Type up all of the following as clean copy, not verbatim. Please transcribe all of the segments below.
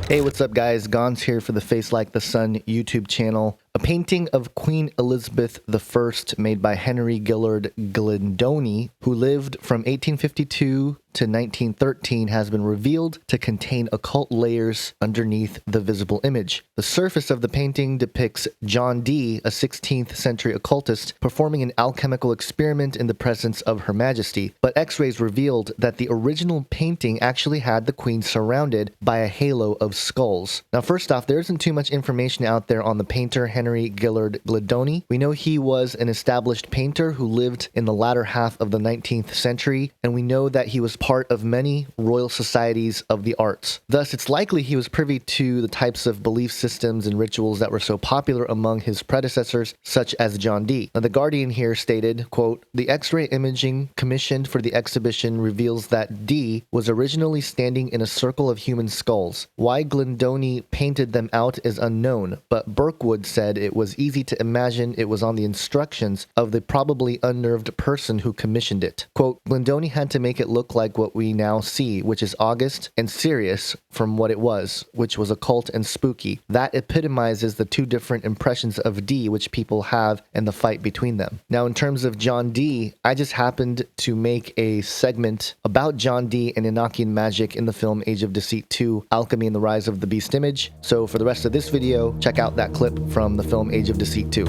Hey, what's up guys? Gons here for the Face Like the Sun YouTube channel. A painting of Queen Elizabeth I made by Henry Gillard Glindoni, who lived from 1852 to 1913, has been revealed to contain occult layers underneath the visible image. The surface of the painting depicts John Dee, a 16th century occultist, performing an alchemical experiment in the presence of Her Majesty, but X-rays revealed that the original painting actually had the Queen surrounded by a halo of skulls. Now, first off, there isn't too much information out there on the painter Henry Gillard Glindoni. We know he was an established painter who lived in the latter half of the 19th century, and we know that he was part of many royal societies of the arts. Thus, it's likely he was privy to the types of belief systems and rituals that were so popular among his predecessors, such as John Dee. Now, The Guardian here stated, quote, "The X-ray imaging commissioned for the exhibition reveals that Dee was originally standing in a circle of human skulls. Why Glindoni painted them out is unknown, but Burkewood said it was easy to imagine it was on the instructions of the probably unnerved person who commissioned it. Quote, Glindoni had to make it look like what we now see, which is august and serious from what it was, which was occult and spooky. That epitomizes the two different impressions of Dee which people have and the fight between them." Now, in terms of John Dee, I just happened to make a segment about John Dee and Enochian Magic in the film Age of Deceit 2, Alchemy and the Rise of the Beast Image. So for the rest of this video, check out that clip from the film Age of Deceit 2.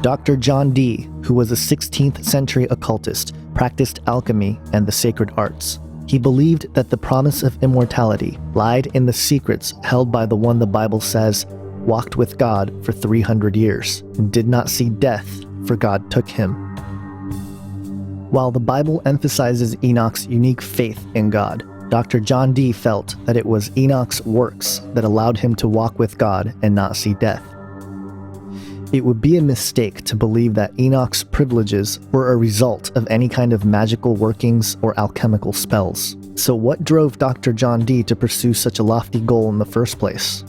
Dr. John Dee, who was a 16th century occultist, practiced alchemy and the sacred arts. He believed that the promise of immortality lied in the secrets held by the one the Bible says walked with God for 300 years and did not see death, for God took him. While the Bible emphasizes Enoch's unique faith in God, Dr. John Dee felt that it was Enoch's works that allowed him to walk with God and not see death. It would be a mistake to believe that Enoch's privileges were a result of any kind of magical workings or alchemical spells. So what drove Dr. John Dee to pursue such a lofty goal in the first place?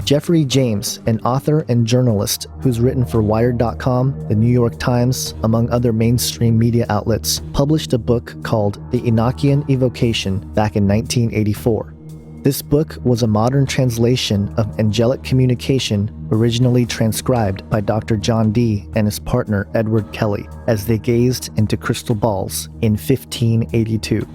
Jeffrey James, an author and journalist who's written for Wired.com, the New York Times, among other mainstream media outlets, published a book called The Enochian Evocation back in 1984. This book was a modern translation of angelic communication originally transcribed by Dr. John Dee and his partner Edward Kelly as they gazed into crystal balls in 1582.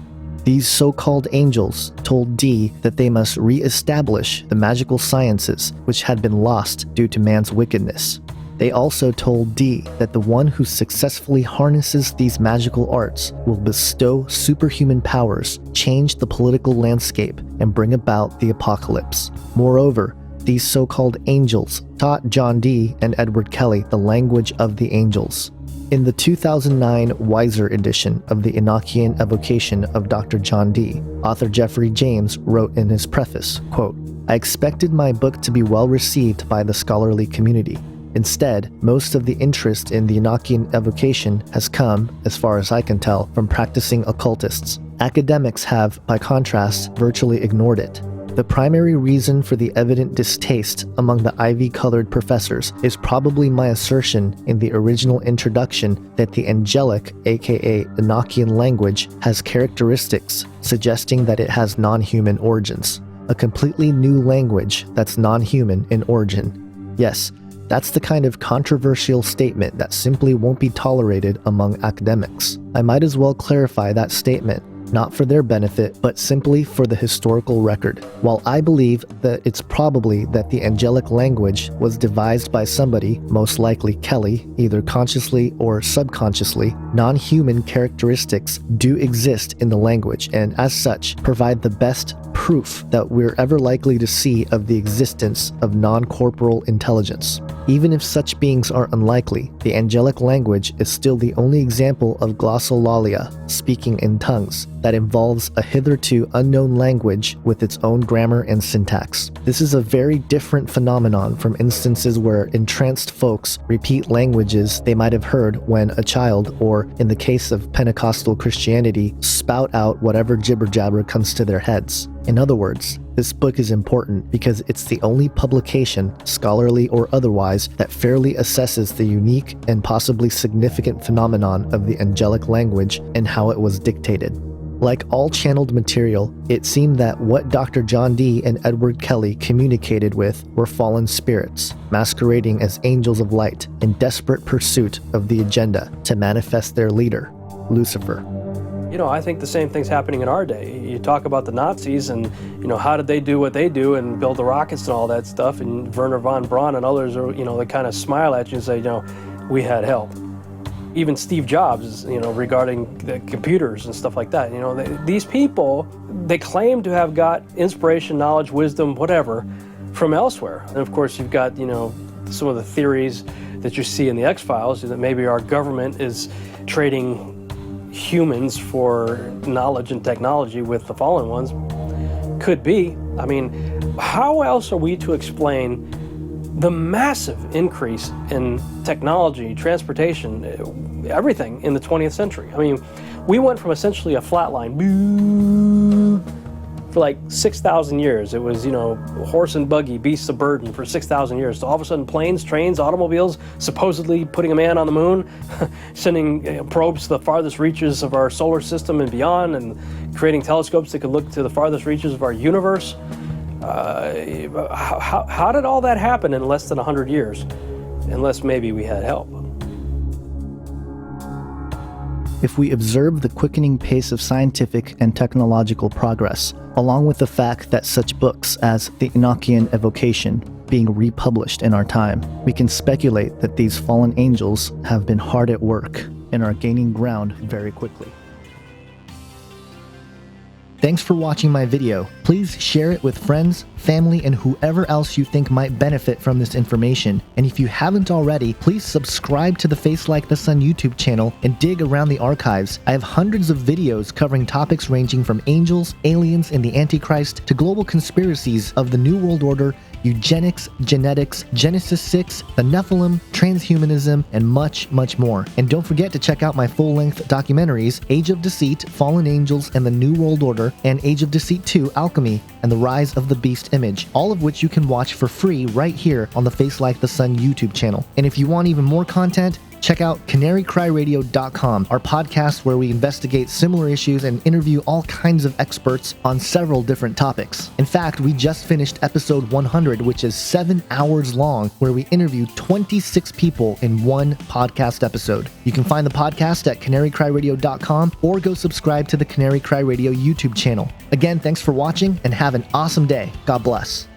These so-called angels told Dee that they must re-establish the magical sciences which had been lost due to man's wickedness. They also told Dee that the one who successfully harnesses these magical arts will bestow superhuman powers, change the political landscape, and bring about the apocalypse. Moreover, these so-called angels taught John Dee and Edward Kelly the language of the angels. In the 2009 Weiser edition of the Enochian Evocation of Dr. John Dee, author Jeffrey James wrote in his preface, quote, "I expected my book to be well received by the scholarly community. Instead, most of the interest in the Enochian evocation has come, as far as I can tell, from practicing occultists. Academics have, by contrast, virtually ignored it. The primary reason for the evident distaste among the ivy-colored professors is probably my assertion in the original introduction that the angelic, aka Enochian language, has characteristics suggesting that it has non-human origins. A completely new language that's non-human in origin. Yes, that's the kind of controversial statement that simply won't be tolerated among academics. I might as well clarify that statement, not for their benefit, but simply for the historical record. While I believe that it's probably that the angelic language was devised by somebody, most likely Kelly, either consciously or subconsciously, non-human characteristics do exist in the language and, as such, provide the best proof that we're ever likely to see of the existence of non-corporeal intelligence. Even if such beings are unlikely, the angelic language is still the only example of glossolalia, speaking in tongues, that involves a hitherto unknown language with its own grammar and syntax. This is a very different phenomenon from instances where entranced folks repeat languages they might have heard when a child, or in the case of Pentecostal Christianity, spout out whatever jibber-jabber comes to their heads. In other words, this book is important because it's the only publication, scholarly or otherwise, that fairly assesses the unique and possibly significant phenomenon of the angelic language and how it was dictated. Like all channeled material, it seemed that what Dr. John Dee and Edward Kelly communicated with were fallen spirits, masquerading as angels of light in desperate pursuit of the agenda to manifest their leader, Lucifer. I think the same thing's happening in our day. You talk about the Nazis and, how did they do what they do and build the rockets and all that stuff, and Werner von Braun and others are, they kind of smile at you and say, we had help. Even Steve Jobs, regarding the computers and stuff like that. These people, they claim to have got inspiration, knowledge, wisdom, whatever, from elsewhere. And of course, you've got, some of the theories that you see in the X-Files, that maybe our government is trading humans for knowledge and technology with the fallen ones. Could be. I mean, how else are we to explain the massive increase in technology, transportation, everything in the 20th century? I mean, we went from essentially a flat line for like 6,000 years. It was, horse and buggy, beasts of burden for 6,000 years. So all of a sudden, planes, trains, automobiles, supposedly putting a man on the moon, sending probes to the farthest reaches of our solar system and beyond, and creating telescopes that could look to the farthest reaches of our universe. How did all that happen in less than 100 years? Unless maybe we had help. If we observe the quickening pace of scientific and technological progress, along with the fact that such books as the Enochian Evocation being republished in our time, we can speculate that these fallen angels have been hard at work and are gaining ground very quickly. Thanks for watching my video. Please share it with friends, family, and whoever else you think might benefit from this information. And if you haven't already, please subscribe to the Face Like the Sun YouTube channel and dig around the archives. I have hundreds of videos covering topics ranging from angels, aliens, and the Antichrist to global conspiracies of the New World Order, eugenics, genetics, Genesis 6, the Nephilim, transhumanism, and much, much more. And don't forget to check out my full-length documentaries, Age of Deceit, Fallen Angels, and the New World Order, and Age of Deceit 2, Alchemy, and the Rise of the Beast Image, all of which you can watch for free right here on the Face Like the Sun YouTube channel. And if you want even more content, check out canarycryradio.com, our podcast where we investigate similar issues and interview all kinds of experts on several different topics. In fact, we just finished episode 100, which is 7 hours long, where we interview 26 people in one podcast episode. You can find the podcast at canarycryradio.com or go subscribe to the Canary Cry Radio YouTube channel. Again, thanks for watching and have an awesome day. God bless.